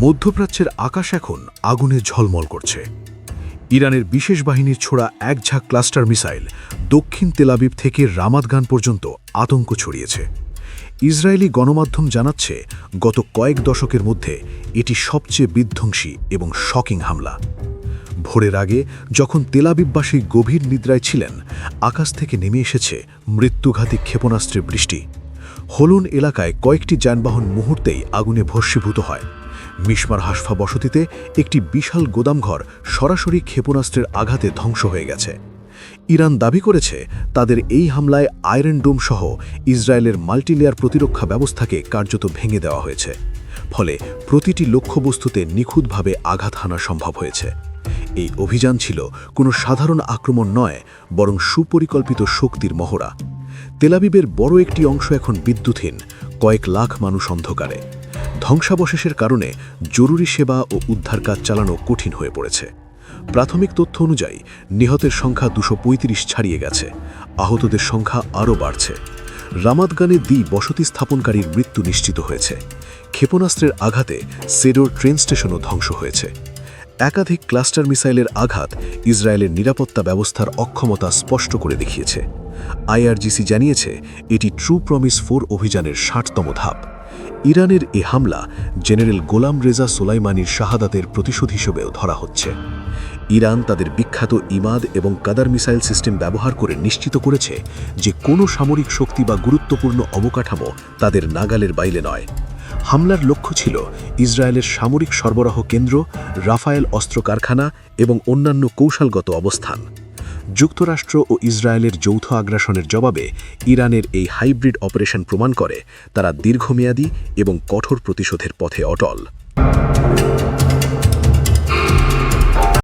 মধ্যপ্রাচ্যের আকাশ এখন আগুনে ঝলমল করছে। ইরানের বিশেষ বাহিনীর ছোড়া এক ঝাঁক ক্লাস্টার মিসাইল দক্ষিণ তেলাবিব থেকে রামাদগান পর্যন্ত আতঙ্ক ছড়িয়েছে। ইসরায়েলি গণমাধ্যম জানাচ্ছে, গত কয়েক দশকের মধ্যে এটি সবচেয়ে বিধ্বংসী এবং শকিং হামলা। ভোরের আগে যখন তেলাবিববাসী গভীর নিদ্রায় ছিলেন, আকাশ থেকে নেমে এসেছে মৃত্যুঘাতী ক্ষেপণাস্ত্রের বৃষ্টি। হোলন এলাকায় কয়েকটি যানবাহন মুহূর্তেই আগুনে ভস্মীভূত হয়। মিশমার হাসফা বসতিতে একটি বিশাল গোদামঘর সরাসরি ক্ষেপণাস্ত্রের আঘাতে ধ্বংস হয়ে গেছে। ইরান দাবি করেছে, তাদের এই হামলায় আয়রন ডোম সহ ইসরায়েলের মাল্টিলেয়ার প্রতিরক্ষা ব্যবস্থাকে কার্যত ভেঙে দেওয়া হয়েছে। ফলে প্রতিটি লক্ষ্যবস্তুতে নিখুঁতভাবে আঘাত হানা সম্ভব হয়েছে। এই অভিযান ছিল কোনো সাধারণ আক্রমণ নয়, বরং সুপরিকল্পিত শক্তির মহড়া। তেলাবিবের বড় একটি অংশ এখন বিদ্যুৎহীন, কয়েক লাখ মানুষ অন্ধকারে। ধ্বংসাবশেষের কারণে জরুরি সেবা ও উদ্ধার কাজ চালানো কঠিন হয়ে পড়েছে। প্রাথমিক তথ্য অনুযায়ী নিহতের সংখ্যা 235 ছাড়িয়ে গেছে, আহতদের সংখ্যা আরও বাড়ছে। রামাদগানে বসতি স্থাপনকারীর মৃত্যু নিশ্চিত হয়েছে। ক্ষেপণাস্ত্রের আঘাতে সেডোর ট্রেন স্টেশনও ধ্বংস হয়েছে। একাধিক ক্লাস্টার মিসাইলের আঘাত ইসরায়েলের নিরাপত্তা ব্যবস্থার অক্ষমতা স্পষ্ট করে দেখিয়েছে। আইআরজিসি জানিয়েছে, এটি ট্রু প্রমিস 4 অভিযানের 60তম ধাপ। ইরানের এ হামলা জেনারেল গোলাম রেজা সোলাইমানির শাহাদাতের প্রতিশোধ হিসেবেও ধরা হচ্ছে। ইরান তাদের বিখ্যাত ইমাদ এবং কাদার মিসাইল সিস্টেম ব্যবহার করে নিশ্চিত করেছে যে কোনো সামরিক শক্তি বা গুরুত্বপূর্ণ অবকাঠামো তাদের নাগালের বাইরে নয়। হামলার লক্ষ্য ছিল ইসরায়েলের সামরিক সরবরাহ কেন্দ্র, রাফায়েল অস্ত্র কারখানা এবং অন্যান্য কৌশলগত অবস্থান। যুক্তরাষ্ট্র ও ইসরায়েলের যৌথ আগ্রাসনের জবাবে ইরানের এই হাইব্রিড অপারেশন প্রমাণ করে তারা দীর্ঘমেয়াদী এবং কঠোর প্রতিশোধের পথে অটল।